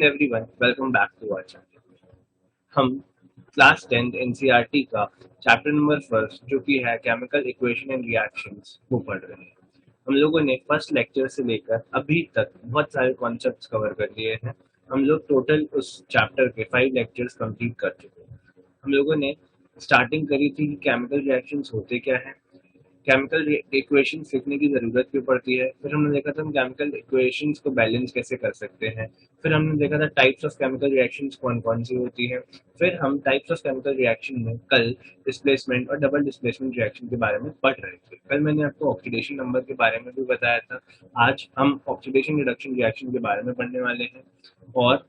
And everyone, welcome back to our channel. हम class 10th NCERT का chapter number first जो कि है केमिकल इक्वेशन एंड रिएक्शंस वो पढ़ रहे हैं। हम लोगों ने फर्स्ट लेक्चर से लेकर अभी तक बहुत सारे कॉन्सेप्ट्स कवर कर लिए हैं। हम लोग टोटल उस चैप्टर के 5 लेक्चर्स कंप्लीट कर चुके हैं। हम लोगों ने स्टार्टिंग करी थी कि केमिकल रिएक्शंस होते क्या हैं, केमिकल इक्वेशन सीखने की ज़रूरत क्यों पड़ती है। फिर हमने देखा था हम केमिकल इक्वेशंस को बैलेंस कैसे कर सकते हैं। फिर हमने देखा था टाइप्स ऑफ केमिकल रिएक्शंस कौन कौन सी होती हैं। फिर हम टाइप्स ऑफ केमिकल रिएक्शन में कल डिस्प्लेसमेंट और डबल डिस्प्लेसमेंट रिएक्शन के बारे में पढ़ रहे थे। कल मैंने आपको ऑक्सीडेशन नंबर के बारे में भी बताया था। आज हम ऑक्सीडेशन रिडक्शन रिएक्शन के बारे में पढ़ने वाले हैं और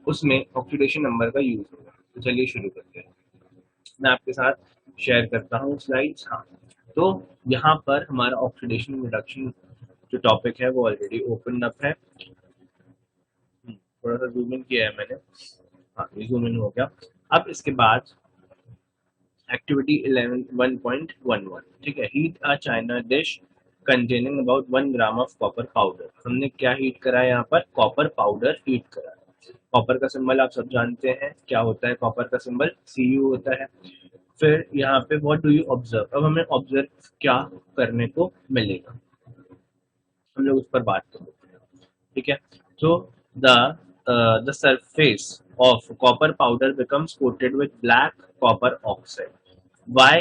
उसमें ऑक्सीडेशन नंबर का यूज होगा। तो चलिए शुरू करते हैं। मैं आपके साथ शेयर करता हूँ स्लाइड्स। हाँ, तो यहाँ पर हमारा ऑक्सीडेशन रिडक्शन जो टॉपिक है वो ऑलरेडी ओपन अप है। थोड़ा सा जूम इन किया है मैंने। हाँ, ये जूम इन हो गया। अब इसके बाद एक्टिविटी 11 1.11, ठीक है। Heat a China dish containing about 1 gram of copper powder. हमने क्या हीट करा है यहाँ पर? कॉपर पाउडर हीट करा है। कॉपर का सिंबल आप सब जानते हैं क्या होता है। कॉपर का सिंबल Cu होता है। फिर यहाँ पे व्हाट डू यू ऑब्जर्व। अब हमें ऑब्जर्व क्या करने को मिलेगा, हम लोग उस पर बात करेंगे, ठीक है। तो the surface of copper powder becomes coated with black copper oxide. Why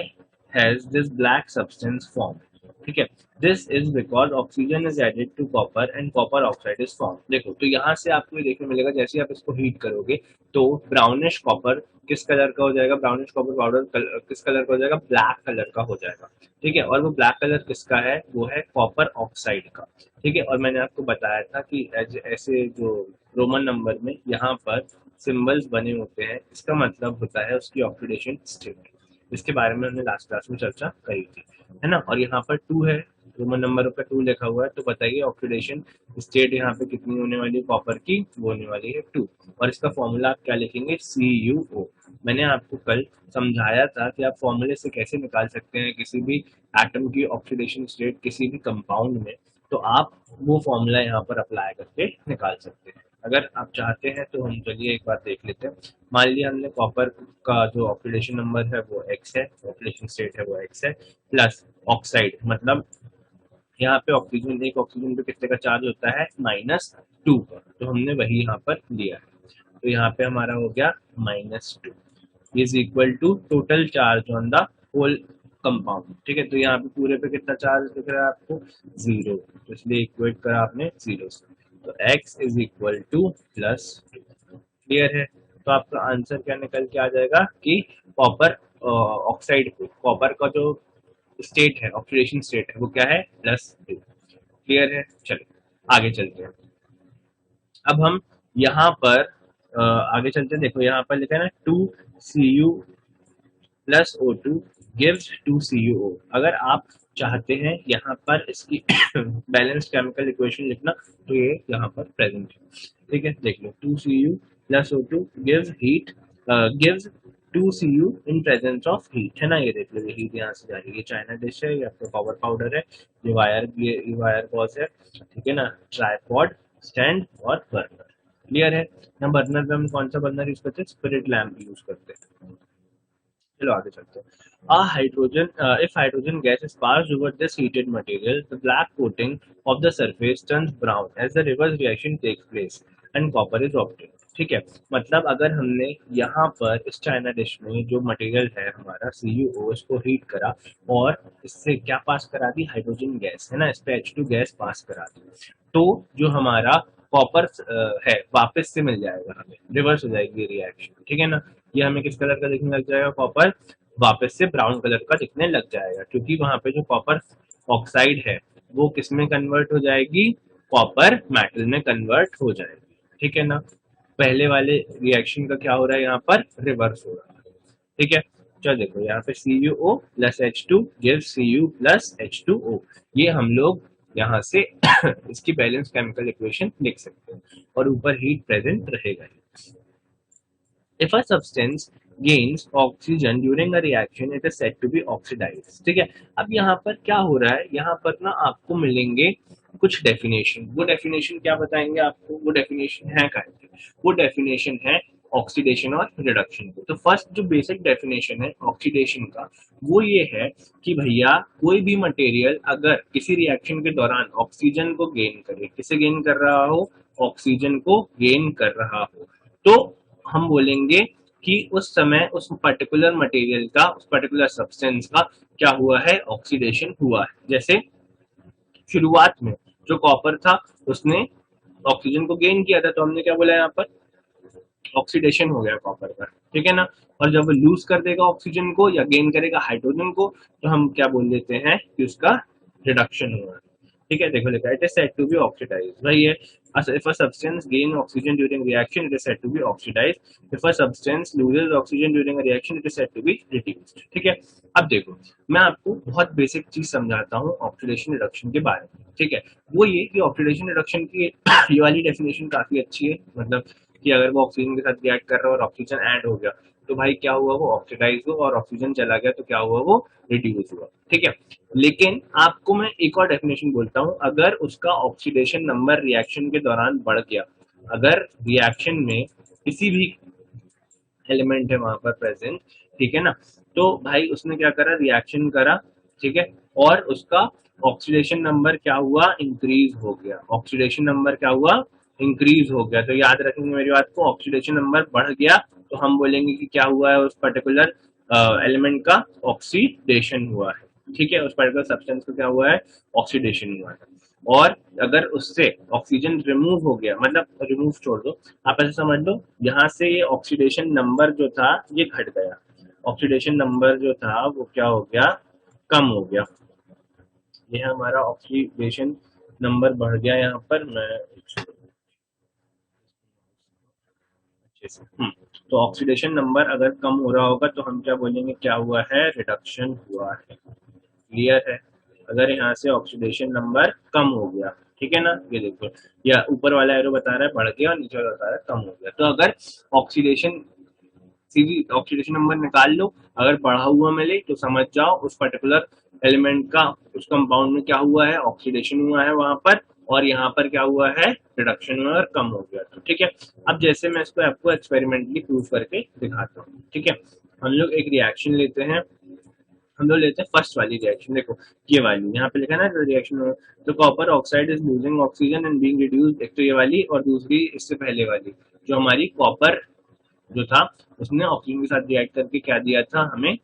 has this black substance formed? ठीक है, this is because oxygen is added to copper and copper oxide is form. देखो, तो यहाँ से आपको ये देखने मिलेगा जैसे आप इसको हीट करोगे तो ब्राउनिश कॉपर किस कलर का हो जाएगा? ब्राउनिश कॉपर पाउडर किस कलर का हो जाएगा? ब्लैक कलर का हो जाएगा, ठीक है। और वो ब्लैक कलर किसका है? वो है कॉपर ऑक्साइड का, ठीक है। और मैंने आपको बताया था कि ऐसे जो रोमन नंबर में यहाँ पर सिंबल्स बने होते हैं, इसका मतलब होता है उसकी ऑक्सीडेशन स्टेट। इसके बारे में हमने लास्ट क्लास में चर्चा करी थी, है ना। और यहाँ पर 2 है, रोमन नंबर पे 2 लिखा हुआ है। तो बताइए ऑक्सीडेशन स्टेट यहाँ पे कितनी होने वाली है कॉपर की? वो होने वाली है 2। और इसका फॉर्मूला आप क्या लिखेंगे? CuO। मैंने आपको कल समझाया था कि आप फॉर्मूले से कैसे निकाल सकते हैं किसी भी एटम की ऑक्सीडेशन स्टेट किसी भी कंपाउंड में। तो आप वो फॉर्मूला यहाँ पर अप्लाई करके निकाल सकते हैं अगर आप चाहते हैं। तो हम चलिए एक बार देख लेते हैं। मान लिया हमने कॉपर का जो ऑक्सीडेशन नंबर है वो x है, ऑक्सीडेशन स्टेट है वो x है, प्लस ऑक्साइड मतलब यहाँ पे ऑक्सीजन, एक ऑक्सीजन पे कितने का चार्ज होता है? -2 का। तो हमने वही यहाँ पर लिया है। तो यहाँ पे हमारा हो गया -2 is equal to total charge on the whole compound, ठीक है। तो यहाँ पे पूरे पे कितना चार्ज दिख रहा है आपको? 0। तो इसलिए इक्वेट करा आपने 0 से। तो x is equal to +2। Clear है? तो आपका आंसर क्या निकल के आ जाएगा कि कॉपर ऑक्साइड को, कॉपर का जो स्टेट है, ऑक्सीडेशन स्टेट है, वो क्या है? +2। क्लियर है? चलिए आगे चलते हैं। अब हम यहाँ पर आगे चलते हैं। देखो यहाँ पर लिखा है ना 2Cu + O2 gives 2CuO। अगर आप चाहते हैं यहाँ पर इसकी बैलेंस्ड केमिकल इक्वेशन लिखना तो ये यहाँ पर प्रेजेंट है, ठीक है। देख लो 2Cu + O2 gives 2Cu in presence of heat, है ना। ये देख लो, ये हीट यहाँ से जा रही है, ये चाइना डिश है, ये आपका कॉपर पाउडर है, ये वायर गॉस है, ठीक है ना। ट्राइपॉड, स्टैंड और बर्नर। क्लियर है ना। बर्नर में हम कौन सा बर्नर यूज करते हैं? स्पिरिट लैम्प यूज करते हैं। चलो आगे चलते हैं। If hydrogen gas is passed over this heated material, the black coating of the surface turns brown as the reverse reaction takes place and copper is obtained। ठीक है, मतलब अगर हमने यहाँ पर इस चाइना डिश में जो मटेरियल है हमारा CuO, इसको हीट करा और इससे क्या पास करा दी? हाइड्रोजन गैस, है ना। इस पे H2 गैस पास करा दी, तो जो हमारा कॉपर है वापस से मिल जाएगा, हमें रिवर्स हो जाएगी रिएक्शन, ठीक है ना। ये हमें किस कलर का दिखने लग जाएगा? कॉपर वापस से ब्राउन कलर का दिखने लग जाएगा, क्योंकि वहां पे जो कॉपर ऑक्साइड है वो किस में कन्वर्ट हो जाएगी? कॉपर मेटल में कन्वर्ट हो जाएगी, ठीक है ना। पहले वाले रिएक्शन का क्या हो रहा है? यहाँ पर रिवर्स हो रहा है, ठीक है। चलो देखो यहाँ पे CuO + H2 gives Cu + H2O। ये हम लोग यहाँ से इसकी बैलेंस केमिकल इक्वेशन लिख सकते हैं और ऊपर हीट प्रेजेंट रहेगा। If a substance gains oxygen during a reaction, it is said to be oxidized। ठीक है, अब यहाँ पर क्या हो रहा है? यहाँ पर ना आपको मिलेंगे कुछ डेफिनेशन। वो डेफिनेशन क्या बताएंगे आपको, वो डेफिनेशन है क्या, वो डेफिनेशन है ऑक्सीडेशन और रिडक्शन की। तो फर्स्ट जो बेसिक डेफिनेशन है ऑक्सीडेशन का वो ये है कि भैया कोई भी मटेरियल अगर किसी रिएक्शन के दौरान ऑक्सीजन को गेन करे, किसे गेन कर रहा हो, ऑक्सीजन को गेन कर रहा हो, तो हम बोलेंगे कि उस समय उस पर्टिकुलर मटेरियल का, उस पर्टिकुलर सब्सटेंस का क्या हुआ है, ऑक्सीडेशन हुआ है। जैसे शुरुआत में जो कॉपर था उसने ऑक्सीजन को गेन किया था, तो हमने क्या बोला यहाँ पर, ऑक्सीडेशन हो गया कॉपर का, ठीक है ना। और जब वो लूज कर देगा ऑक्सीजन को या गेन करेगा हाइड्रोजन को, तो हम क्या बोल देते हैं कि उसका रिडक्शन हुआ है। ठीक है, देखो लिखा है it is said to be oxidise, वही है। If a substance gain oxygen during reaction, it is said to be oxidized. If a substance loses oxygen during a reaction, it is said to be reduced. ठीक है। अब देखो मैं आपको बहुत basic चीज समझाता हूँ ऑक्सीडेशन रिडक्शन के बारे में। ठीक है, वो ये कि ऑक्सीडेशन रिडक्शन की ये वाली डेफिनेशन काफी अच्छी है, मतलब कि अगर वो ऑक्सीजन के साथ रिएक्ट कर रहा है और ऑक्सीजन ऐड हो गया, तो भाई क्या हुआ, वो ऑक्सीडाइज हुआ, और ऑक्सीजन चला गया तो क्या हुआ, वो रिड्यूस हुआ। ठीक है, लेकिन आपको मैं एक और डेफिनेशन बोलता हूँ, अगर उसका ऑक्सीडेशन नंबर रिएक्शन के दौरान बढ़ गया, अगर रिएक्शन में किसी भी एलिमेंट है वहां पर प्रेजेंट, ठीक है ना, तो भाई उसने क्या करा, रिएक्शन करा, ठीक है, और उसका ऑक्सीडेशन नंबर क्या हुआ, इंक्रीज हो गया। ऑक्सीडेशन नंबर क्या हुआ, इंक्रीज हो गया। तो याद रखेंगे मेरी बात को, ऑक्सीडेशन नंबर बढ़ गया तो हम बोलेंगे कि क्या हुआ है, उस पर्टिकुलर एलिमेंट का ऑक्सीडेशन हुआ है। ठीक है, उस पर्टिकुलर सब्सटेंस को क्या हुआ है, ऑक्सीडेशन हुआ है। और अगर उससे ऑक्सीजन रिमूव हो गया, मतलब रिमूव छोड़ दो, आप ऐसे समझ लो यहाँ से ये ऑक्सीडेशन नंबर जो था ये घट गया, ऑक्सीडेशन नंबर जो था वो क्या हो गया, कम हो गया। ये हमारा ऑक्सीडेशन नंबर बढ़ गया, यहाँ पर मैं अच्छे से तो ऑक्सीडेशन नंबर अगर कम हो रहा होगा तो हम क्या बोलेंगे, क्या हुआ है, रिडक्शन हुआ है। क्लियर है। अगर यहाँ से ऑक्सीडेशन नंबर कम हो गया, ठीक है ना, ये देखो, या ऊपर वाला एरो बता रहा है बढ़ गया और नीचे वाला बता रहा है कम हो गया। तो अगर ऑक्सीडेशन, सीधी ऑक्सीडेशन नंबर निकाल लो, अगर बढ़ा हुआ मिले तो समझ जाओ उस पर्टिकुलर एलिमेंट का, उस कंपाउंड में क्या हुआ है, ऑक्सीडेशन हुआ है वहां पर, और यहाँ पर क्या हुआ है, रिडक्शन हुआ और कम हो गया। तो ठीक है, अब जैसे मैं इसको आपको एक्सपेरिमेंटली प्रूव करके दिखाता हूँ। ठीक है, हम लोग एक रिएक्शन लेते हैं, हम लोग लेते हैं फर्स्ट वाली रिएक्शन, देखो ये वाली यहाँ पे लिखा है ना रिएक्शन, तो copper oxide is losing oxygen and being reduced, एक तो ये वाली और दूसरी इससे पहले वाली, जो हमारी कॉपर जो था उसने ऑक्सीजन के साथ रिएक्ट करके क्या दिया था, हमें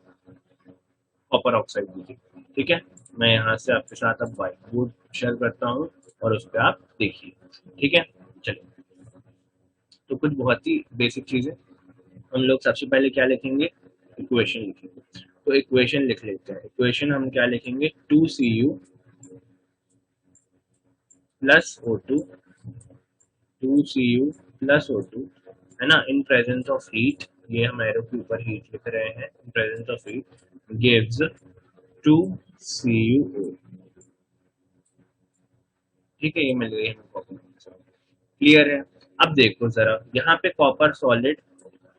कॉपर ऑक्साइड दी थी। ठीक है, मैं यहाँ से आपके साथ अब व्हाइट बोर्ड शेयर करता हूँ और उस पर आप देखिए। ठीक है, चलिए, तो कुछ बहुत ही बेसिक चीजें, हम लोग सबसे पहले क्या लिखेंगे, इक्वेशन लिखेंगे। तो इक्वेशन लिख लेते हैं, इक्वेशन हम क्या लिखेंगे, 2Cu plus O2, 2Cu plus O2, है ना, इन प्रेजेंस ऑफ हीट, ये हम एरो के ऊपर हीट लिख रहे हैं, in presence of heat gives 2CuO। ठीक है, ये मिल गई हमें कॉपर। क्लियर है। अब देखो जरा यहाँ पे कॉपर सॉलिड,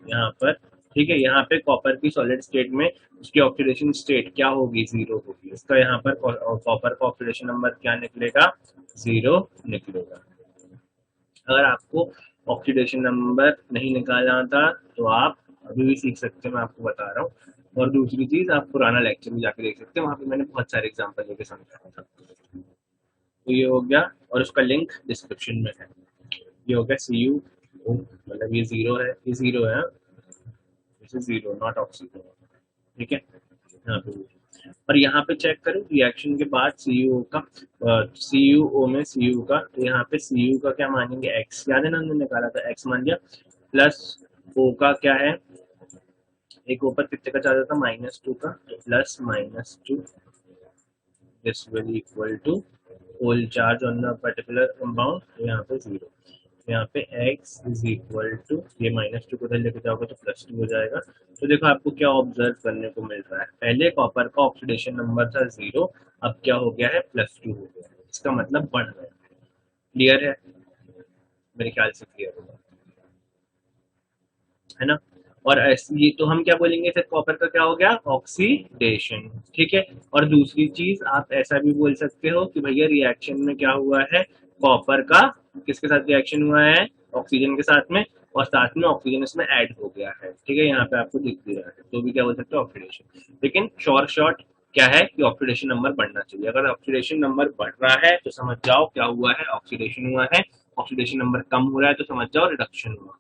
यहाँ पर, ठीक है, यहाँ पे कॉपर की सॉलिड स्टेट में उसकी ऑक्सीडेशन स्टेट क्या होगी, जीरो होगी। इसका यहाँ पर कॉपर का ऑक्सीडेशन नंबर क्या निकलेगा, जीरो निकलेगा। अगर आपको ऑक्सीडेशन नंबर नहीं निकालना था तो आप अभी भी सीख सकते हैं, मैं आपको बता रहा हूँ। और दूसरी चीज, आप पुराना लेक्चर भी जाके देख सकते हैं, वहां पे मैंने बहुत सारे एग्जाम्पल लेके समझाया था। तो ये हो गया, और उसका लिंक डिस्क्रिप्शन में है। ये हो गया Cu, मतलब ये जीरो है, ये जीरो है, this is zero not oxygen. ठीक है, यहाँ पे और यहाँ पे चेक करो रिएक्शन के बाद CuO का, CuO में Cu का, तो यहाँ पे Cu का क्या मानेंगे, x, याद है ना हमने निकाला था, x मान लिया, प्लस O का क्या है, एक ऊपर कितने का चार्ज था, -2 का, तो plus -2, this will equal to whole charge on the particular compound, तो यहाँ पे जीरो, यहाँ पे x इज इक्वल टू, ये -2 को उधर लेके जाओगे तो +2 हो जाएगा। तो देखो आपको क्या ऑब्जर्व करने को मिल रहा है, पहले कॉपर का ऑक्सीडेशन नंबर था 0, अब क्या हो गया है, +2 हो गया, इसका मतलब बढ़ रहा है। क्लियर है, मेरे ख्याल से क्लियर होगा, है ना। और ये तो हम क्या बोलेंगे, फिर कॉपर का क्या हो गया, ऑक्सीडेशन। ठीक है। और दूसरी चीज आप ऐसा भी बोल सकते हो कि भैया रिएक्शन में क्या हुआ है, कॉपर का किसके साथ रिएक्शन हुआ है, ऑक्सीजन के साथ में, और साथ में ऑक्सीजन इसमें ऐड हो गया है। ठीक है, यहाँ पे आपको दिख भी रहा है, तो भी क्या बोल सकते हो, ऑक्सीडेशन। लेकिन शॉर्ट क्या है कि ऑक्सीडेशन नंबर बढ़ना चाहिए। अगर ऑक्सीडेशन नंबर बढ़ रहा है तो समझ जाओ क्या हुआ है, ऑक्सीडेशन हुआ है। ऑक्सीडेशन नंबर कम हो रहा है तो समझ जाओ रिडक्शन हुआ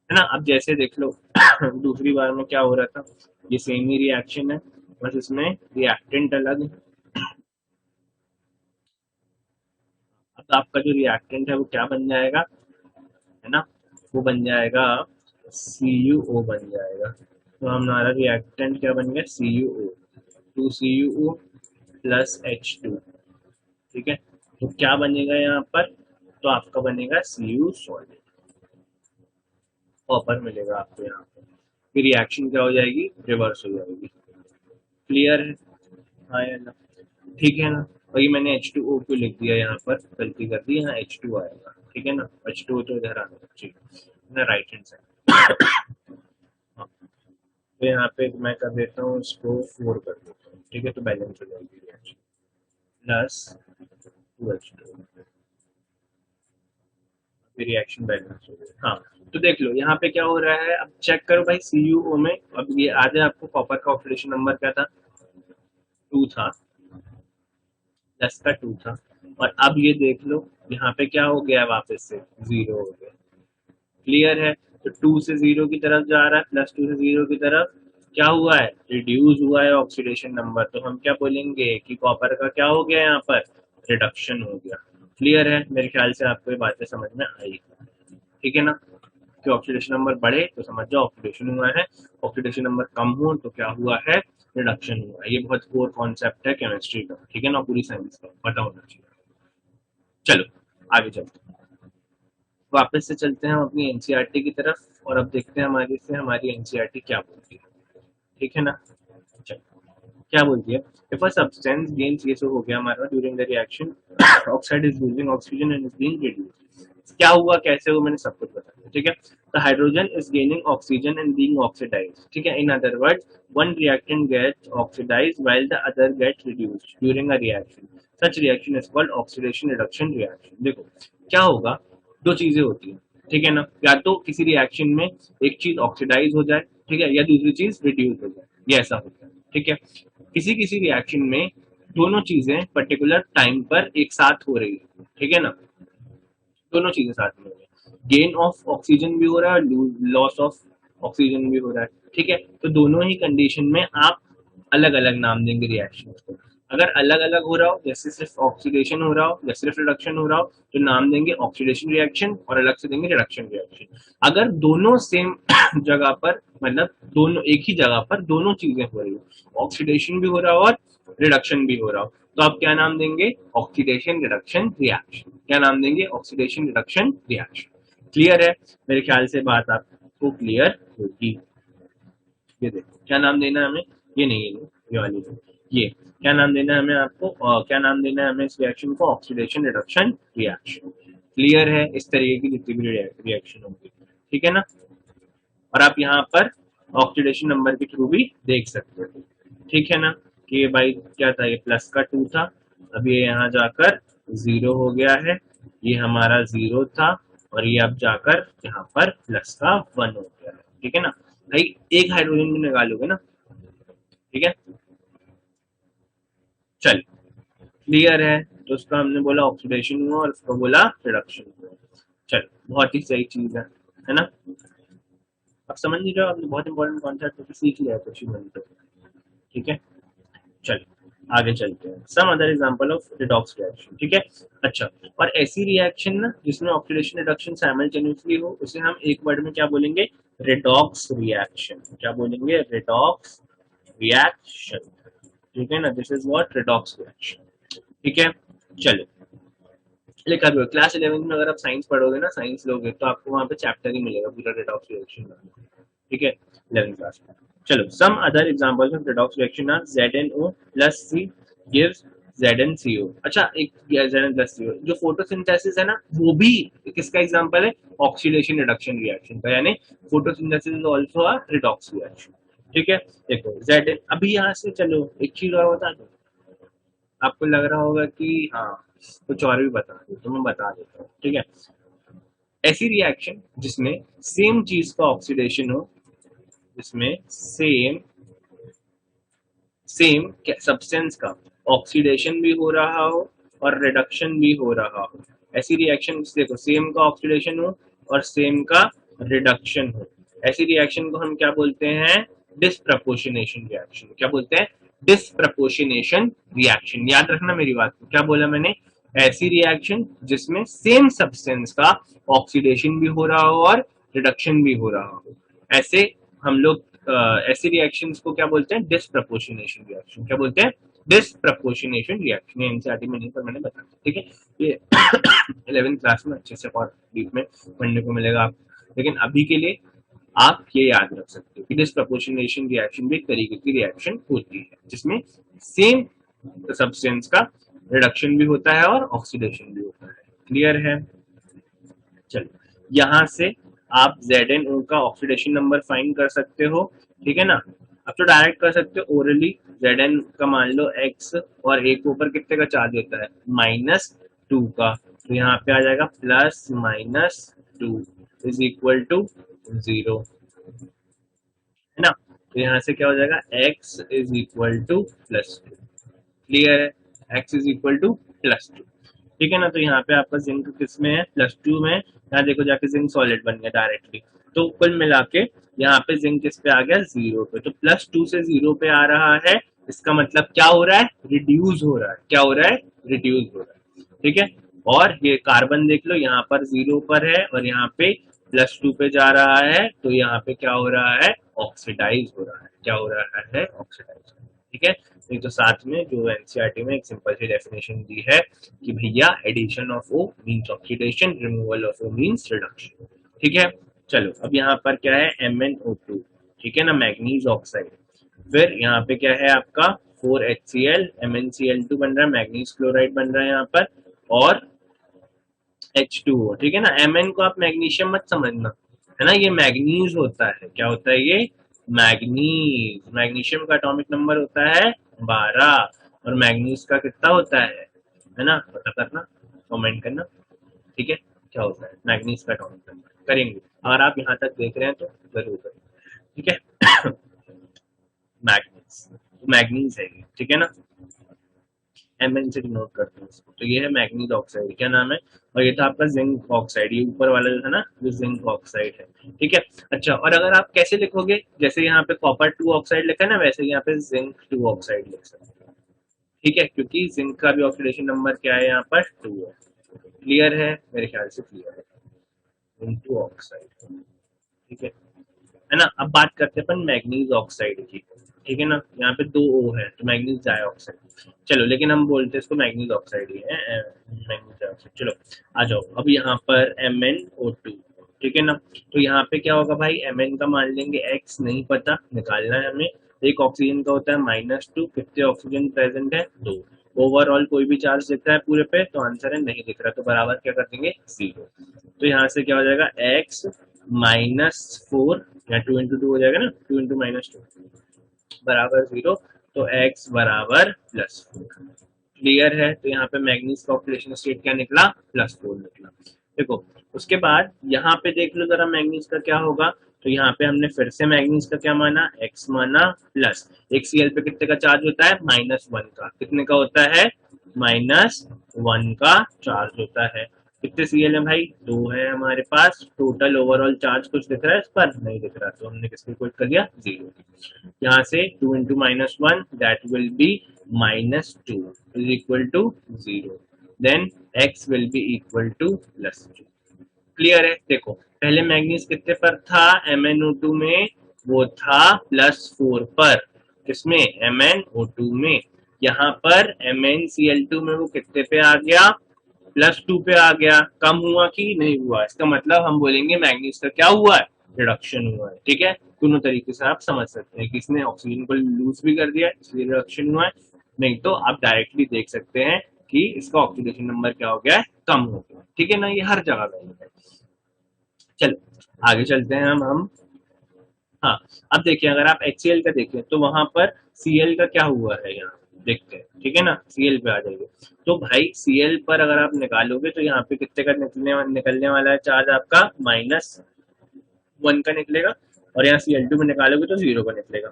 है ना। अब जैसे देख लो दूसरी बार में क्या हो रहा था, ये सेम ही रिएक्शन है, बस इसमें रिएक्टेंट अलग है। अब आपका जो रिएक्टेंट है वो क्या बन जाएगा, है ना, वो बन जाएगा CuO बन जाएगा। तो हमारा रिएक्टेंट क्या बन गया, CuO, 2CuO प्लस H2। ठीक है, तो क्या बनेगा यहाँ पर, तो आपका बनेगा Cu सॉल्ट, कॉपर मिलेगा आपको यहाँ पर। फिर रिएक्शन क्या हो जाएगी, रिवर्स हो जाएगी। क्लियर है, हाँ या ना, ठीक है ना। और ये मैंने H2O क्यों लिख दिया यहाँ पर, गलती कर दी, यहाँ H2 आएगा। ठीक है ना, H2O तो इधर आना चाहिए ना, राइट हैंड साइड। हाँ, तो यहाँ पे मैं कर देता हूँ इसको 4 कर देता हूँ। ठीक है, तो बैलेंस हो जाएगी रिएक्शन, प्लस 2H2, फिर रिएक्शन बैलेंस हो गया। हाँ, तो देख लो यहाँ पे क्या हो रहा है, अब चेक करो भाई CuO में, अब ये आधे आपको कॉपर का ऑक्सीडेशन नंबर क्या था, 2 था, 10 का 2 था। और अब ये देख लो यहाँ पे क्या हो गया है, वापस से 0 हो गया। क्लियर है, तो 2 से 0 की तरफ जा रहा है, प्लस 2 से 0 की तरफ क्या हुआ है, रिड्यूस हुआ है ऑक्सीडेशन नंबर। तो हम क्या बोलेंगे कि कॉपर का क्या हो गया यहाँ पर, रिडक्शन हो गया। क्लियर है, मेरे ख्याल से आपको ये बातें समझ में आई। ठीक है ना, कि ऑक्सीडेशन नंबर बढ़े तो समझ जाओ ऑक्सीडेशन हुआ है, ऑक्सीडेशन नंबर कम हो तो क्या हुआ है, रिडक्शन हुआ है। ये बहुत कोर कॉन्सेप्ट है केमिस्ट्री का, ठीक है ना, पूरी साइंस का पता होना चाहिए। चलो आगे चलते हैं, वापस से चलते हैं हम अपनी एनसीईआरटी की तरफ, और अब देखते हैं हमारी एनसीईआरटी क्या बोलती है। ठीक है ना, चलो क्या बोलती है, इफ अ सब्सटेंस गेन्स, ये सब हो गया हमारा, during the reaction oxide is losing oxygen and is being reduced. क्या हुआ, कैसे हुआ, मैंने सब कुछ बता दिया। ठीक है, the hydrogen is gaining oxygen and being oxidised. ठीक है, in other words one reactant gets oxidized while the other gets reduced during a reaction. Such reaction is called oxidation reduction reaction. देखो क्या होगा, दो चीजें होती है। ठीक है ना, या तो किसी रिएक्शन में एक चीज ऑक्सीडाइज हो जाए, ठीक है, या दूसरी चीज रिड्यूस हो जाए, ये ऐसा होता है। ठीक है, किसी किसी रिएक्शन में दोनों चीजें पर्टिकुलर टाइम पर एक साथ हो रही है। ठीक है ना, दोनों चीजें साथ में हो रही है, गेन ऑफ ऑक्सीजन भी हो रहा है, लॉस ऑफ ऑक्सीजन भी हो रहा है। ठीक है, तो दोनों ही कंडीशन में आप अलग अलग नाम देंगे रिएक्शन को। अगर अलग अलग हो रहा हो, जैसे सिर्फ ऑक्सीडेशन हो रहा हो या सिर्फ रिडक्शन हो रहा हो, तो नाम देंगे ऑक्सीडेशन रिएक्शन और अलग से देंगे रिडक्शन रिएक्शन। अगर दोनों सेम जगह पर, मतलब दोनों एक ही जगह पर दोनों चीजें हो रही हो, ऑक्सीडेशन भी हो रहा हो और रिडक्शन भी हो रहा हो, तो आप क्या नाम देंगे, ऑक्सीडेशन रिडक्शन रिएक्शन। क्या नाम देंगे, ऑक्सीडेशन रिडक्शन रिएक्शन। क्लियर है, मेरे ख्याल से बात आपको क्लियर होगी। ये देखो क्या नाम देना है हमें, ये नहीं, ये वाली है, ये क्या नाम देना है हमें आपको, क्या नाम देना है हमें इस रिएक्शन को, ऑक्सीडेशन रिडक्शन रिएक्शन। क्लियर है, इस तरीके की जितनी भी रिएक्शन होगी। ठीक है ना, और आप यहाँ पर ऑक्सीडेशन नंबर के थ्रू भी देख सकते हो। ठीक है ना, कि ये भाई क्या था, ये प्लस का 2 था, अब ये यहाँ जाकर 0 हो गया है, ये हमारा 0 था, और ये अब जाकर यहाँ पर प्लस का 1 हो गया है। ठीक है ना भाई, एक हाइड्रोजन भी निकालोगे ना। ठीक है, चल क्लियर है, तो उसका हमने बोला ऑक्सीडेशन हुआ और उसका बोला रिडक्शन हुआ। चल बहुत ही सही चीज है ना। अब समझ नहीं रहे हो, आपने बहुत इंपॉर्टेंट कॉन्सेप्ट सीख लिया है कुछ ही मिनट। ठीक है, चलिए आगे चलते हैं, some other example of redox reaction. ठीक है, अच्छा, और ऐसी रिएक्शन ना जिसमें ऑक्सीडेशन रिडक्शन साइमल्टेनियसली हो, उसे हम एक वर्ड में क्या बोलेंगे, रिडॉक्स रिएक्शन। क्या बोलेंगे, रिडॉक्स रिएक्शन। ठीक है ना, this is what, redox reaction. ठीक है, चलो लिखा भी हो क्लास 11 में, अगर आप साइंस पढ़ोगे ना, साइंस लोगे, तो आपको वहां पे चैप्टर ही मिलेगा पूरा रिडॉक्स रिएक्शन का। ठीक है, 11th क्लास में। चलो, some other examples of redox reaction are ZnO plus C gives ZnCO। अच्छा, एक Zn+CO जो फोटोसिंथेसिस है ना, वो भी किसका एग्जांपल है? ऑक्सीडेशन रिडक्शन रिएक्शन का, यानी photosynthesis is also a redox reaction. ठीक है, देखो Zn। अभी यहाँ से चलो एक चीज और बता दो, आपको लग रहा होगा कि हाँ कुछ और भी बता दो, तो मैं बता देता हूँ। ठीक है, ऐसी रिएक्शन जिसमें सेम चीज का ऑक्सीडेशन हो, जिसमें सेम सेम सब्सटेंस का ऑक्सीडेशन भी हो रहा हो और रिडक्शन भी हो रहा हो, ऐसी रिएक्शन देखो सेम का ऑक्सीडेशन हो और सेम का रिडक्शन हो, ऐसी रिएक्शन को हम क्या बोलते हैं? Disproportionation reaction. क्या बोलते हैं? Disproportionation reaction. याद रखना मेरी बात को, क्या बोला मैंने? ऐसी रिएक्शन जिसमें सेम सब्सटेंस का ऑक्सीडेशन भी हो रहा हो और रिडक्शन भी हो रहा हो, ऐसे हम लोग ऐसी रिएक्शंस को क्या बोलते हैं? Disproportionation reaction. क्या बोलते हैं? Disproportionation reaction. ये एनसीईआरटी में नहीं, पर मैंने बताया। ठीक है, ये 11th क्लास में अच्छे से और डीप में पढ़ने को मिलेगा आप, लेकिन अभी के लिए आप ये याद रख सकते हो कि डिसप्रपोर्शनेशन रिएक्शन भी एक तरीके की रिएक्शन होती है जिसमें सेम सब्सटेंस का रिडक्शन भी होता है और ऑक्सीडेशन भी होता है। क्लियर है? चलो, यहाँ से आप ZnO का ऑक्सीडेशन नंबर फाइंड कर सकते हो। ठीक है ना, अब तो डायरेक्ट कर सकते हो ओरली। Zn का मान लो x और a के ऊपर कितने का चार्ज होता है? -2 का, तो यहाँ पे आ जाएगा +-2 इज इक्वल टू 0, है ना। तो यहाँ से क्या हो जाएगा? x is equal to +2। Clear है? x is equal to +2। ठीक है ना, तो यहाँ पे आपका जिंक किस में है? +2 में। यहाँ देखो जाके जिंक सॉलिड बन गया डायरेक्टली। तो कुल मिला के यहाँ पे जिंक किस पे आ गया? 0 पे। तो +2 से 0 पे आ रहा है, इसका मतलब क्या हो रहा है? रिड्यूस हो रहा है। क्या हो रहा है? रिड्यूस हो रहा है। ठीक है, और ये कार्बन देख लो, यहाँ पर 0 पर है और यहाँ पे +2 पे जा रहा है, तो यहाँ पे क्या हो रहा है? ऑक्सीडाइज हो रहा है। क्या हो रहा है? ऑक्सीडाइज। ठीक है, नहीं तो साथ में जो एनसीईआरटी में एक सिंपल सी डेफिनेशन दी है कि भैया addition of O means oxidation, removal of O means reduction. ठीक है, चलो अब यहाँ पर क्या है? MnO2। ठीक है ना, मैग्नीज ऑक्साइड। फिर यहाँ पे क्या है आपका? 4HCl, MnCl2 बन रहा है, मैग्नीज क्लोराइड बन रहा है यहाँ पर, और H2O। ठीक है ना, Mn को आप मैग्नीशियम मत समझना, है ना, ये मैग्नीज होता है। क्या होता है ये? मैग्नीज। मैग्नीशियम का एटॉमिक नंबर होता है 12, और मैग्नीज का कितना होता है ना, पता करना, कमेंट करना। ठीक है, क्या होता है मैग्नीज का एटॉमिक नंबर? करेंगे, अगर आप यहाँ तक देख रहे हैं तो जरूर करें। ठीक है, मैग्नीज, मैग्नीज है ये। ठीक है ना, Mn से डिनोट करते हैं इसको। तो ये है मैग्नीज ऑक्साइड। क्या नाम है? और ये था आपका जिंक ऑक्साइड, ये ऊपर वाला जो था ना, जो जिंक ऑक्साइड है। ठीक है, अच्छा, और अगर आप कैसे लिखोगे? जैसे यहाँ पे कॉपर 2 ऑक्साइड लिखा है ना, वैसे यहाँ पे जिंक 2 ऑक्साइड लिख सकते हैं। ठीक है, क्योंकि जिंक का भी ऑक्सीडेशन नंबर क्या है? यहाँ पर 2 है। क्लियर है? मेरे ख्याल से क्लियर है। Zinc 2 oxide. ठीक है ना। अब बात करते हैं अपन मैग्नीज ऑक्साइड की। ठीक है ना, यहाँ पे 2 O है तो मैग्नीज डाइऑक्साइड। चलो, लेकिन हम बोलते हैं इसको मैग्नीज ऑक्साइड ही है, मैग्नीज डाइऑक्साइड। चलो आ जाओ, अब यहाँ पर MnO2। ठीक है ना, तो यहाँ पे क्या होगा भाई? Mn का मान लेंगे x, नहीं पता, निकालना है हमें। एक ऑक्सीजन का होता है -2, कितने ऑक्सीजन प्रेजेंट है? 2। ओवरऑल कोई भी चार्ज दिख रहा है पूरे पे? तो आंसर है नहीं दिख रहा, तो बराबर क्या कर देंगे? 0। तो यहाँ से क्या हो जाएगा? x -4, या 2 इंटू 2 हो जाएगा ना, 2 इंटू -2 बराबर 0, तो x बराबर +4। क्लियर है? तो यहाँ पे मैग्नीज का ऑक्सीडेशन स्टेट क्या निकला? +4 निकला। देखो, उसके बाद यहाँ पे देख लो जरा मैग्नीज का क्या होगा। तो यहाँ पे हमने फिर से मैग्नीज का क्या माना? x माना, प्लस एक Cl पे कितने का चार्ज होता है? -1 का। कितने का होता है? -1 का चार्ज होता है। कितने Cl है भाई? 2 है हमारे पास। टोटल ओवरऑल चार्ज कुछ दिख रहा है इस पर? नहीं दिख रहा, तो हमने किसको इक्वल कर दिया? 0। यहाँ से 2 into -1 that will be -2 is equal to 0, then x will be equal to +2। Clear है? देखो, पहले मैग्नीज कितने पर था? MnO2 में वो था +4 पर। किसमें? MnO2 में। यहाँ पर MnCl2 में वो कितने पे आ गया? +2 पे आ गया। कम हुआ कि नहीं हुआ? इसका मतलब हम बोलेंगे मैग्नीज का क्या हुआ है? रिडक्शन हुआ है। ठीक है, दोनों तरीके से आप समझ सकते हैं कि इसने ऑक्सीजन को लूज भी कर दिया इसलिए रिडक्शन हुआ है, नहीं तो आप डायरेक्टली देख सकते हैं कि इसका ऑक्सीडेशन नंबर क्या हो गया है, कम हो गया। ठीक है ना, ये हर जगह वैलिड है। चलो आगे चलते हैं हम। हाँ, अब देखिए अगर आप HCl का देखें तो वहां पर Cl का क्या हुआ है, यहाँ देखते हैं। ठीक है ना, Cl पे आ जाइए। तो भाई Cl पर अगर आप निकालोगे तो यहाँ पे कितने का निकलने वाला है चार्ज, आपका -1 का निकलेगा। और यहाँ Cl2 में निकालोगे तो 0 का निकलेगा।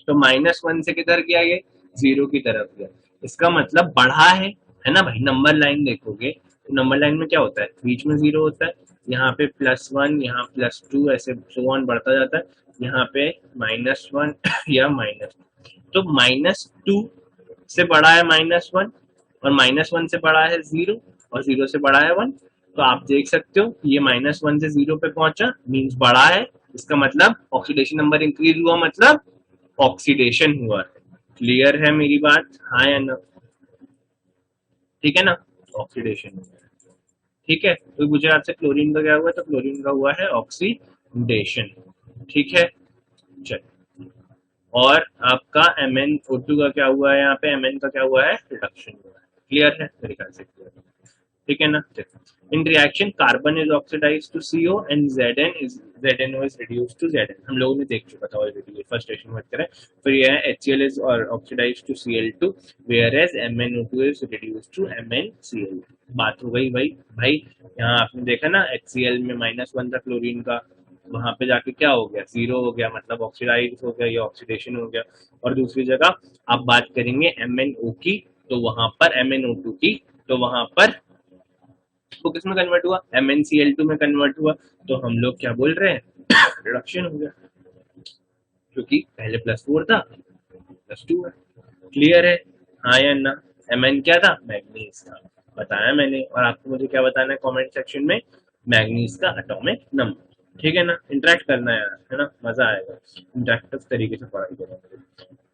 तो -1 से किधर गया ये, 0 की तरफ गया। इसका मतलब बढ़ा है ना भाई। नंबर लाइन देखोगे तो नंबर लाइन में क्या होता है, बीच में 0 होता है, यहाँ पे +1, यहाँ +2, ऐसे सो ऑन बढ़ता जाता है। यहाँ पे -1 या तो -2 से बड़ा है -1, और -1 से बड़ा है 0, और 0 से बड़ा है 1। तो आप देख सकते हो ये -1 से 0 पे पहुंचा, मीन्स बड़ा है। इसका मतलब ऑक्सीडेशन नंबर इंक्रीज हुआ, मतलब ऑक्सीडेशन हुआ है। क्लियर है मेरी बात, हाँ या ना? ठीक है ना, ऑक्सीडेशन हुआ है। ठीक है, तो गुजरात से क्लोरीन का क्या हुआ, तो क्लोरीन का हुआ है ऑक्सीडेशन। ठीक है, चल। और आपका MnO2 का क्या हुआ है, यहाँ पे Mn का क्या हुआ है, रिडक्शन हुआ है। क्लियर है मेरे ख्याल से, क्लियर है। ठीक है ना, in reaction carbon is oxidise to CO and ZnO is reduce to Zn। हम लोगों ने देख चुका था ऑलरेडी, फर्स्ट स्टेशन में करें। फिर यह है HCl is oxidise to Cl2 whereas MnO2 is reduce to MnCl। बात हो गई भाई। भाई यहाँ आपने देखा ना, HCl में -1 था क्लोरीन का, वहां पे जाके क्या हो गया, 0 हो गया, मतलब ऑक्सीडाइज हो गया, ये ऑक्सीडेशन हो गया। और दूसरी जगह आप बात करेंगे MnO की, तो वहां पर MnO2 की, तो वहां पर वो किस में कन्वर्ट हुआ, MnCl2 में कन्वर्ट हुआ। तो हम लोग क्या बोल रहे हैं, रिडक्शन हो गया, क्योंकि पहले +4 था, +2 है। क्लियर है, हाँ या ना? Mn क्या था, मैग्नीज था, बताया मैंने। और आपको मुझे क्या बताना है कमेंट सेक्शन में, मैग्नीज का एटॉमिक नंबर। ठीक है ना, इंटरेक्ट करना है यार, है ना, मजा आएगा इंटरेक्टिव तरीके से पढ़ाई करेंगे।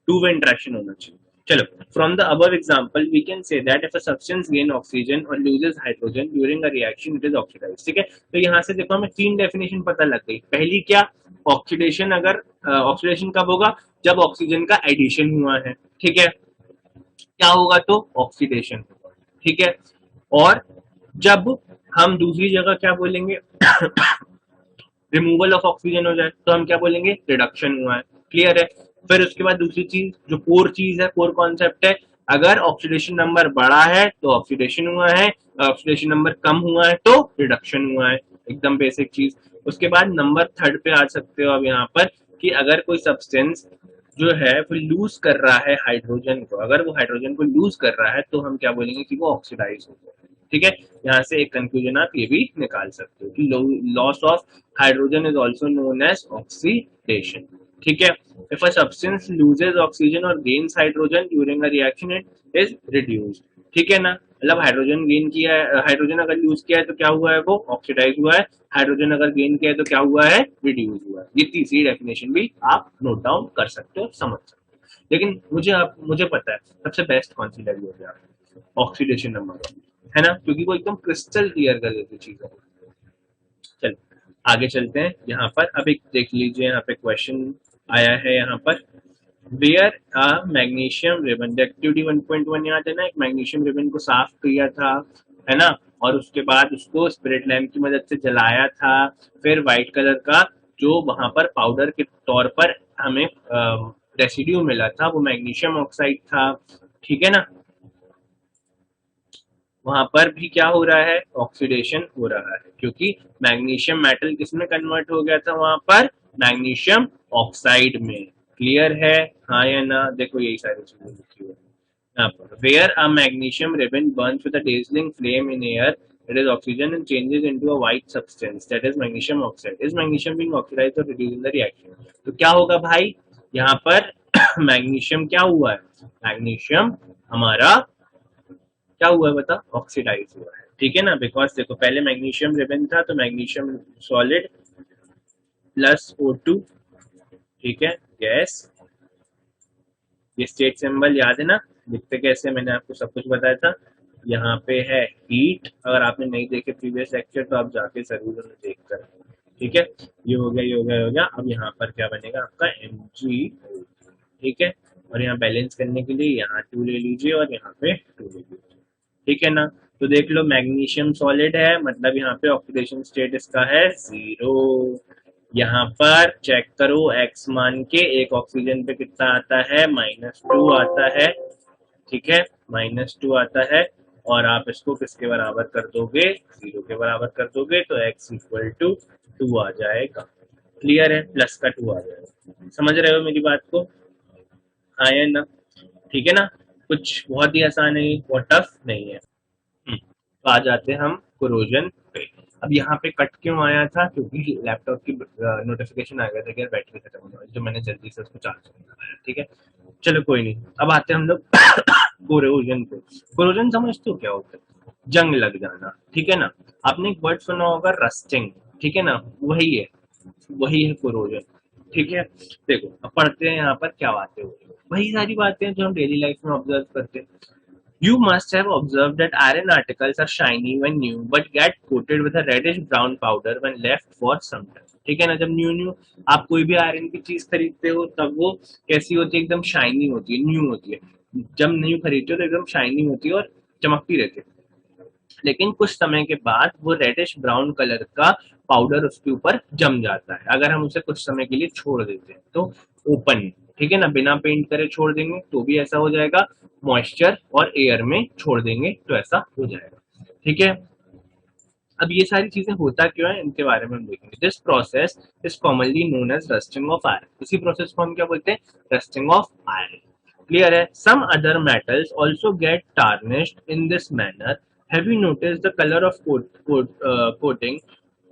टू वे इंटरेक्शन होना चाहिए। चलो, from the above example we can say that if a substance gain oxygen or loses hydrogen during a reaction it is oxidized। ठीक है, तो यहाँ से देखो हमें 3 डेफिनेशन पता लग गई। पहली क्या, ऑक्सीडेशन, अगर ऑक्सीडेशन कब होगा, जब ऑक्सीजन का एडिशन हुआ है। ठीक है, क्या होगा, तो ऑक्सीडेशन होगा। ठीक है, और जब हम दूसरी जगह क्या बोलेंगे, रिमूवल ऑफ ऑक्सीजन हो जाए तो हम क्या बोलेंगे, रिडक्शन हुआ है। क्लियर है। फिर उसके बाद दूसरी चीज जो कोर चीज है, कोर कॉन्सेप्ट है, अगर ऑक्सीडेशन नंबर बड़ा है तो ऑक्सीडेशन हुआ है, ऑक्सीडेशन नंबर कम हुआ है तो रिडक्शन हुआ है। एकदम बेसिक चीज। उसके बाद नंबर थर्ड पे आ सकते हो अब यहाँ पर, कि अगर कोई सब्सटेंस जो है वो लूज कर रहा है हाइड्रोजन को, अगर वो हाइड्रोजन को लूज कर रहा है तो हम क्या बोलेंगे कि वो ऑक्सीडाइज हो गया। ठीक है, यहाँ से एक कंक्लूजन आप ये भी निकाल सकते हो कि loss of hydrogen is also known as oxidation. ठीक है, if a substance loses oxygen or gains hydrogen during a reaction it is reduced। ठीक है ना, मतलब हाइड्रोजन गेन किया है, हाइड्रोजन अगर यूज किया है तो क्या हुआ है, वो ऑक्सीडाइज हुआ है। हाइड्रोजन अगर गेन किया है तो क्या हुआ है, रिड्यूस हुआ है। ये तीसरी डेफिनेशन भी आप नोट डाउन कर सकते हो, समझ सकते हो। लेकिन मुझे पता है सबसे बेस्ट कौन सी लगी होगी आपको, ऑक्सीडेशन नंबर, है ना, क्योंकि वो एकदम क्रिस्टल क्लियर कर देती चीजों को। चलो आगे चलते हैं। यहाँ पर अब एक देख लीजिए, यहाँ पे क्वेश्चन आया है यहाँ पर, where a magnesium ribbon, activity 1.1 याद है ना, एक मैग्नीशियम रिबन को साफ किया था, है ना, और उसके बाद उसको स्पिरिट लैम्प की मदद से जलाया था। फिर व्हाइट कलर का जो वहां पर पाउडर के तौर पर हमें रेसिड्यू मिला था वो मैग्नीशियम ऑक्साइड था। ठीक है ना, वहां पर भी क्या हो रहा है, ऑक्सीडेशन हो रहा है, क्योंकि मैग्नीशियम मेटल किसमें कन्वर्ट हो गया था, वहां पर मैग्नीशियम ऑक्साइड में। क्लियर है, हाँ या ना? देखो यही सारी चीजें लिखी हुई है यहाँ पर। Where a magnesium ribbon burns with a dazzling flame in air it is oxygen and changes into a white substance that is magnesium oxide is magnesium being oxidized or reduced in the reaction। तो क्या होगा भाई, यहाँ पर magnesium क्या हुआ है, magnesium हमारा क्या हुआ है बता, ऑक्सीडाइज हुआ है। ठीक है ना, बिकॉज देखो पहले मैग्नीशियम रिबन था तो मैग्नीशियम सॉलिड +O2। ठीक है, गैस। ये स्टेट सिंबल याद है ना, लिखते कैसे, मैंने आपको सब कुछ बताया था। यहाँ पे है हीट, अगर आपने नहीं देखे प्रीवियस लेक्चर तो आप जाके जरूर देख कर। ठीक है, ये हो गया, ये हो गया, ये हो गया। अब यहाँ पर क्या बनेगा आपका Mg। ठीक है, और यहाँ बैलेंस करने के लिए यहाँ 2 ले लीजिए और यहाँ पे 2 ले लीजिए, ठीक है ना। तो देख लो मैग्नीशियम सॉलिड है, मतलब यहाँ पे ऑक्सीडेशन स्टेट इसका है 0। यहाँ पर चेक करो एक्स मान के, एक ऑक्सीजन पे कितना आता है, -2 आता है, ठीक है, -2 आता है। और आप इसको किसके बराबर कर दोगे, 0 के बराबर कर दोगे, तो x इक्वल टू 2 आ जाएगा। क्लियर है, प्लस का 2 आ जाएगा। समझ रहे हो मेरी बात को, हाँ या ना, ठीक है ना। कुछ बहुत ही आसान है, बहुत टफ नहीं है। तो आ जाते हैं हम कोरोजन पे। अब यहाँ पे कट क्यों आया था, क्योंकि लैपटॉप की नोटिफिकेशन आ गया था कि बैटरी खत्म होने वाली, तो मैंने जल्दी से उसको चार्ज कर लगाया, ठीक है। चलो कोई नहीं, अब आते हैं हम लोग कोरोजन पे। कोरोजन समझते हो क्या होता है, जंग लग जाना, ठीक है ना। आपने एक वर्ड सुना होगा रस्टिंग, ठीक है ना, वही है, वही है कोरोजन, ठीक है। देखो अब पढ़ते हैं यहाँ पर क्या बातें हो रही हैं। वही सारी बातें हैं जो हम डेली लाइफ में ऑब्जर्व करते हैं। You must have observed that iron articles are shiny when new but get coated with a reddish brown powder when left for some time. ठीक है ना, जब न्यू न्यू आप कोई भी आयरन की चीज खरीदते हो तब वो कैसी होती है, एकदम शाइनी होती है, न्यू होती है। जब न्यू खरीदते हो तो एकदम शाइनी होती है और चमकती रहती है। लेकिन कुछ समय के बाद वो रेडिश ब्राउन कलर का पाउडर उसके ऊपर जम जाता है, अगर हम उसे कुछ समय के लिए छोड़ देते हैं तो ओपन, ठीक है ना, बिना पेंट करे छोड़ देंगे तो भी ऐसा हो जाएगा, मॉइस्चर और एयर में छोड़ देंगे तो ऐसा हो जाएगा, ठीक है। अब ये सारी चीजें होता क्यों है, इनके बारे में हम देखेंगे। This process is commonly known as rusting of iron, इसी प्रोसेस को हम क्या बोलते हैं, रस्टिंग ऑफ आयरन। क्लियर है। Some other metals also get tarnished in this manner. Have you notice the colour of coating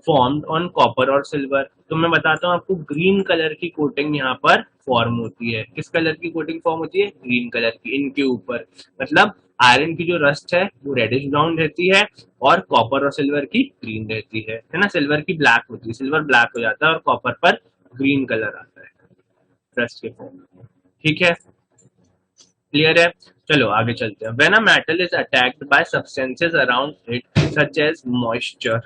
formed on copper और silver. तो मैं बताता हूँ आपको, ग्रीन कलर की कोटिंग यहाँ पर फॉर्म होती है। किस कलर की कोटिंग फॉर्म होती है, ग्रीन कलर की, इनके ऊपर। मतलब आयरन की जो रस्ट है वो रेडिश ब्राउन रहती है और कॉपर और सिल्वर की ग्रीन रहती है ना। सिल्वर की ब्लैक होती है, सिल्वर ब्लैक हो जाता है और कॉपर पर ग्रीन कलर आता है रस्ट के फॉर्म में, ठीक है। क्लियर है। चलो आगे चलते हैं। When a metal is attacked by substances around it such as moisture,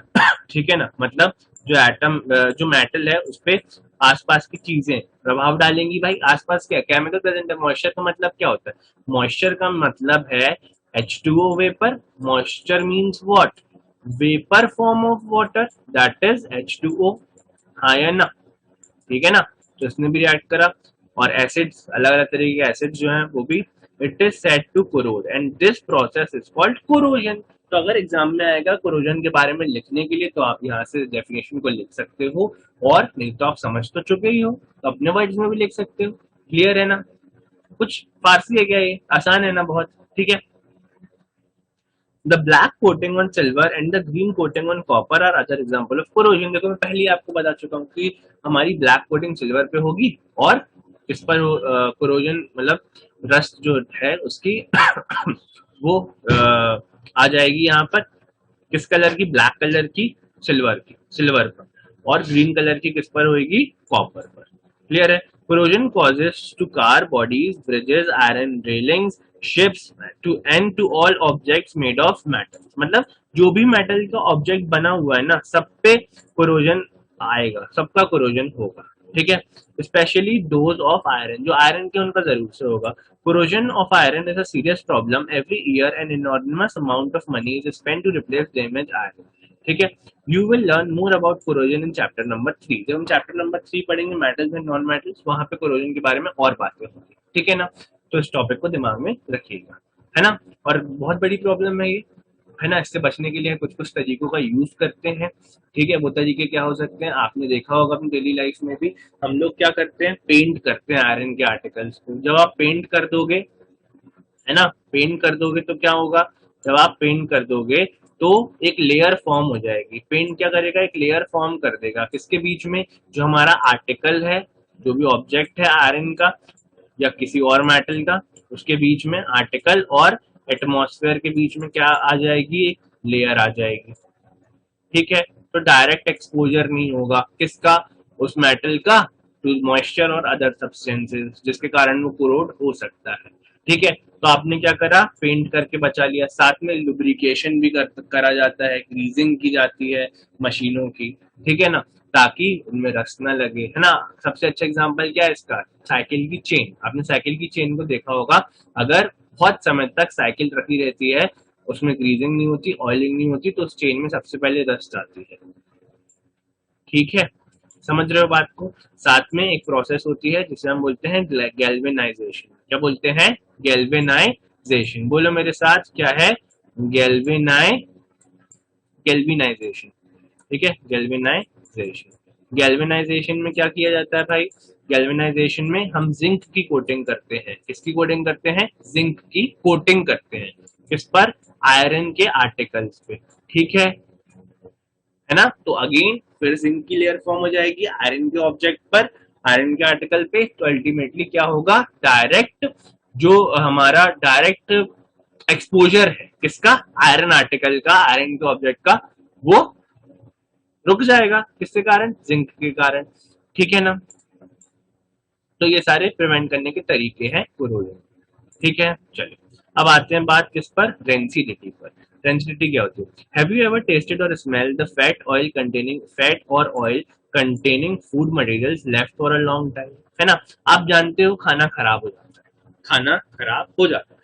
ठीक है ना, मतलब जो एटम जो मेटल है उस पे आसपास की चीजें प्रभाव डालेंगी। भाई आसपास क्या केमिकल प्रेजेंट है, मॉइस्चर का मतलब क्या होता है, मॉइस्चर का मतलब है H2O vapour. Moisture means what, vapour form of water, that is H2O, हाँ या ना, ठीक है ना। तो इसने भी रिएक्ट करा। और एसिड्स, अलग अलग तरीके के एसिड्स जो हैं वो भी, it is said to corrode and this process is called corrosion. तो अगर एग्जाम में आएगा कोरोजन के बारे में लिखने के लिए तो आप यहाँ से डेफिनेशन को लिख सकते हो, और नहीं तो आप समझ तो चुके ही हो तो अपने वर्ड्स में भी लिख सकते हो। क्लियर है ना, कुछ फारसी है क्या ये, आसान है ना बहुत, ठीक है। The black coating on silver and the green coating on copper are other example of corrosion. देखो मैं पहले ही आपको बता चुका हूँ कि हमारी ब्लैक कोटिंग सिल्वर पे होगी और इस पर कोरोजन मतलब रस्ट जो है उसकी वो आ जाएगी यहाँ पर किस कलर की, ब्लैक कलर की सिल्वर पर, और ग्रीन कलर की किस पर होगी, कॉपर पर। क्लियर है। Corrosion causes to car bodies, bridges, iron railings, ships to and to all objects made of metal. मतलब जो भी मेटल का ऑब्जेक्ट बना हुआ है ना, सब पे कोरोजन आएगा, सबका कोरोजन होगा, ठीक है। स्पेशली डोज ऑफ आयरन, जो आयरन के उनका जरूर से होगा। Corrosion of iron is a serious problem. Every year, an enormous amount of money is spent to replace damaged iron. ठीक है। You will learn more about corrosion in chapter number 3. जब हम chapter number 3 पढ़ेंगे metals and non metals, वहां पे corrosion के बारे में और बातें होंगी, ठीक है ना। तो इस टॉपिक को दिमाग में रखिएगा, है ना। और बहुत बड़ी प्रॉब्लम है ये, है ना। इससे बचने के लिए कुछ कुछ तरीकों का यूज करते हैं, ठीक है। वो तरीके क्या हो सकते हैं, आपने देखा होगा अपनी डेली लाइफ में भी, हम लोग क्या करते हैं, पेंट करते हैं आयरन के आर्टिकल्स को। जब आप पेंट कर दोगे, है ना, पेंट कर दोगे तो क्या होगा, जब आप पेंट कर दोगे तो एक लेयर फॉर्म हो जाएगी। पेंट क्या करेगा, एक लेयर फॉर्म कर देगा किसके बीच में, जो हमारा आर्टिकल है, जो भी ऑब्जेक्ट है आयरन का या किसी और मेटल का, उसके बीच में आर्टिकल और एटमॉस्फेयर के बीच में क्या आ जाएगी, एक लेयर आ जाएगी, ठीक है। तो डायरेक्ट एक्सपोजर नहीं होगा किसका, उस मेटल का, टू मॉइस्चर और अदर सब्सटेंसेस, जिसके कारण वो कोरोड हो सकता है, ठीक है, तो आपने क्या करा, पेंट करके बचा लिया। साथ में लुब्रिकेशन भी करा जाता है, ग्रीजिंग की जाती है मशीनों की, ठीक है ना, ताकि उनमें रस्ट ना लगे, है ना। सबसे अच्छा एग्जांपल क्या है इसका, साइकिल की चेन। आपने साइकिल की चेन को देखा होगा, अगर बहुत समय तक साइकिल रखी रहती है, उसमें ग्रीजिंग नहीं होती, ऑयलिंग नहीं होती, तो उस चेन में सबसे पहले रस्ट आती है। ठीक है, समझ रहे हो बात को। साथ में एक प्रोसेस होती है जिसे हम बोलते हैं गैल्वेनाइजेशन। क्या बोलते हैं, गैल्वेनाइजेशन। बोलो मेरे साथ, क्या है, गैल्वेनाइ गैल्वेनाइजेशन। ठीक है, गैल्वेनाइजेशन। गैल्वेनाइजेशन में क्या किया जाता है भाई, गैल्वेनाइजेशन में हम जिंक की कोटिंग करते हैं। किसकी कोटिंग करते हैं, जिंक की कोटिंग करते हैं। किस पर, आयरन के आर्टिकल्स पे। ठीक है ना। तो अगेन फिर जिंक की लेयर फॉर्म हो जाएगी आयरन के ऑब्जेक्ट पर, आयरन के आर्टिकल पे। तो अल्टीमेटली क्या होगा, डायरेक्ट जो हमारा डायरेक्ट एक्सपोजर है किसका, आयरन आर्टिकल का, आयरन के ऑब्जेक्ट का, वो रुक जाएगा। किसके कारण, जिंक के कारण। ठीक है ना। तो ये सारे प्रिवेंट करने के तरीके हैं कोरोजन। ठीक है, चलिए अब आते हैं बात किस पर, रेंसिडिटी पर। रेंसिडिटी क्या होती है, हैव यू एवर टेस्टेड और स्मेल द फैट और oil containing food materials left for a long time, है ना। आप जानते हो खाना खराब हो जाता है, खाना खराब हो जाता है,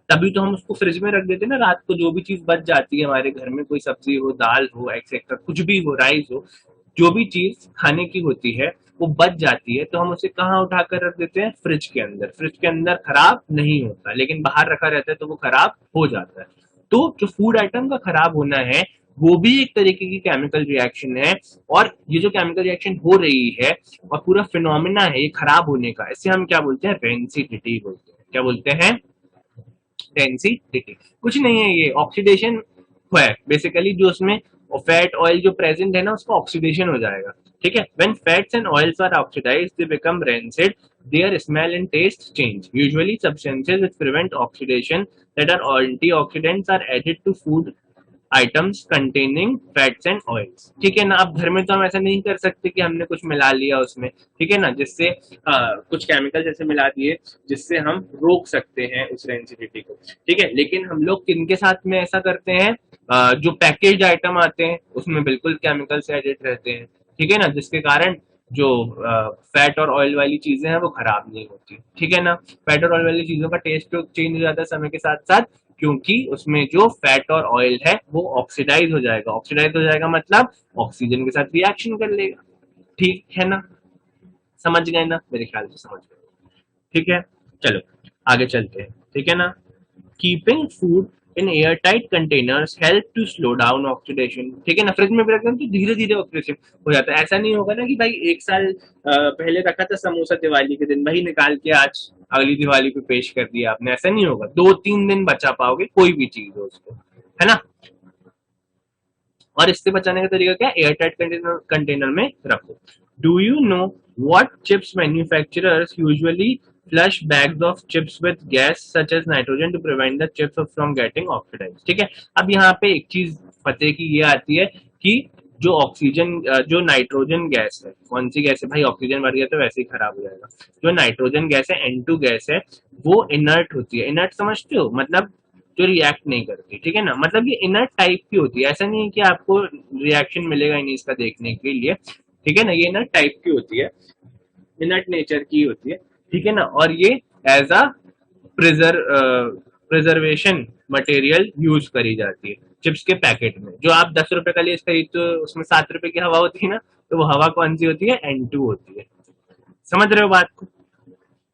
तभी तो हम उसको फ्रिज में रख देते हैं ना। रात को जो भी चीज बच जाती है हमारे घर में, कोई सब्जी हो, दाल हो, एक्सेट्रा कुछ भी हो, राइस हो, जो भी चीज खाने की होती है वो बच जाती है, तो हम उसे कहाँ उठाकर रख देते हैं, फ्रिज के अंदर। फ्रिज के अंदर खराब नहीं होता, लेकिन बाहर रखा रहता है तो वो खराब हो जाता है। तो जो फूड आइटम का खराब होना है, वो भी एक तरीके की केमिकल रिएक्शन है। और ये जो केमिकल रिएक्शन हो रही है और पूरा फिनोमिना है ये खराब होने का, इसे हम क्या बोलते हैं, रेंसिडिटी बोलते हैं। क्या बोलते हैं, डेंसिटी। कुछ नहीं है, ये ऑक्सीडेशन है बेसिकली। जो उसमें फैट ऑयल जो प्रेजेंट है ना, उसका ऑक्सीडेशन हो जाएगा। ठीक है, when fats and oils are oxidised they become rancid, their smell and taste change. Usually substances which prevent oxidation that are antioxidants are added to food items containing fats and oils. ठीक है ना। अब घर में तो हम ऐसा नहीं कर सकते कि हमने कुछ मिला लिया उसमें, ठीक है ना, जिससे कुछ केमिकल जैसे मिला दिए जिससे हम रोक सकते हैं उस रेंसिडिटी को। ठीक है, लेकिन हम लोग किनके साथ में ऐसा करते हैं, जो पैकेज आइटम आते हैं उसमें बिल्कुल केमिकल्स एडेड रहते हैं। ठीक है ना, जिसके कारण जो फैट और ऑयल वाली चीजें हैं वो खराब नहीं होती। ठीक है ना। फैट और ऑयल वाली चीजों का टेस्ट तो चेंज हो जाता है समय के साथ साथ, क्योंकि उसमें जो फैट और ऑयल है वो ऑक्सीडाइज हो जाएगा। ऑक्सीडाइज हो जाएगा मतलब ऑक्सीजन के साथ रिएक्शन कर लेगा। ठीक है ना, समझ गए ना, मेरे ख्याल से समझ गए। ठीक है, चलो आगे चलते हैं। ठीक है ना। Keeping food in airtight containers help to slow down oxidation. ठीक है ना, फ्रिज में भी रखते हैं तो धीरे धीरे ऑक्सीडेशन हो जाता है। ऐसा नहीं होगा ना कि भाई एक साल पहले रखा था समोसा दिवाली के दिन, वही निकाल के आज अगली दिवाली पे पेश कर दिया आपने, ऐसा नहीं होगा। 2-3 दिन बचा पाओगे कोई भी चीज हो उसको, है ना। और इससे बचाने का तरीका क्या है, एयर टाइट कंटेनर में रखो। Do you know what chips manufacturers usually flush bags of chips with gas such as nitrogen to prevent the chips from getting oxidized। ठीक है, अब यहाँ पे एक चीज पते की ये आती है कि जो ऑक्सीजन जो नाइट्रोजन गैस है, कौन सी गैस है भाई, ऑक्सीजन बढ़ गया तो वैसे ही खराब हो जाएगा। जो नाइट्रोजन गैस है, N2 गैस है, वो इनर्ट होती है। इनर्ट समझते हो, मतलब जो रिएक्ट नहीं करती। ठीक है ना, मतलब ये इनर्ट टाइप की होती है, ऐसा नहीं है कि आपको रिएक्शन मिलेगा ही नहीं इसका देखने के लिए। ठीक है ना, ये इनर्ट टाइप की होती है, इनर्ट नेचर की होती है। ठीक है ना, और ये as a preservation material use करी जाती है चिप्स के पैकेट में। जो आप 10 रुपए का लिए खरीदते हो उसमें 7 रुपए की हवा होती है ना, तो वो हवा कौन सी होती है, N2 होती है। समझ रहे हो बात को,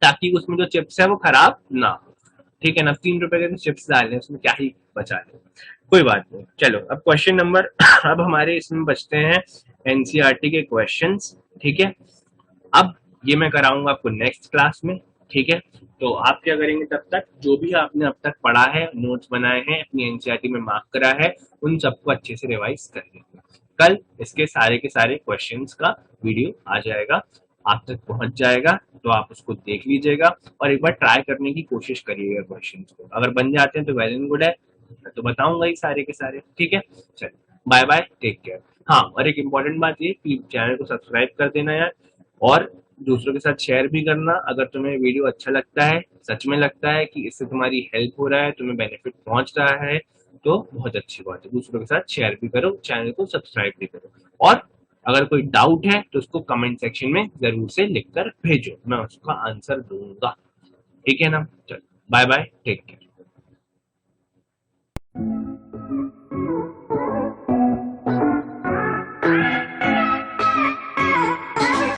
ताकि उसमें जो चिप्स है वो खराब ना हो। ठीक है ना, 3 रुपए के तो चिप्स डालने उसमें क्या ही बचा ले, कोई बात नहीं। चलो अब क्वेश्चन नंबर अब हमारे इसमें बचते हैं एनसीईआरटी के क्वेश्चंस। ठीक है, अब ये मैं कराऊंगा आपको नेक्स्ट क्लास में। ठीक है, तो आप क्या करेंगे, तब तक जो भी आपने अब तक पढ़ा है, नोट्स बनाए हैं, अपनी एनसीईआरटी में मार्क करा है, उन सबको अच्छे से रिवाइज कर लीजिए। कल इसके सारे के सारे क्वेश्चंस का वीडियो आ जाएगा, आप तक पहुंच जाएगा, तो आप उसको देख लीजिएगा और एक बार ट्राई करने की कोशिश करिएगा क्वेश्चंस को। अगर बन जाते हैं तो वेल एंड गुड है, मैं तो बताऊंगा ही सारे के सारे। ठीक है, चलिए बाय बाय, टेक केयर। हाँ, और एक इम्पॉर्टेंट बात ये कि चैनल को सब्सक्राइब कर देना यार, और दूसरों के साथ शेयर भी करना। अगर तुम्हें वीडियो अच्छा लगता है, सच में लगता है कि इससे तुम्हारी हेल्प हो रहा है, तुम्हें बेनिफिट पहुंच रहा है, तो बहुत अच्छी बात है। दूसरों के साथ शेयर भी करो, चैनल को सब्सक्राइब भी करो। और अगर कोई डाउट है तो उसको कमेंट सेक्शन में जरूर से लिखकर भेजो, मैं उसका आंसर दूंगा। ठीक है ना? चलो, बाय बाय, टेक केयर।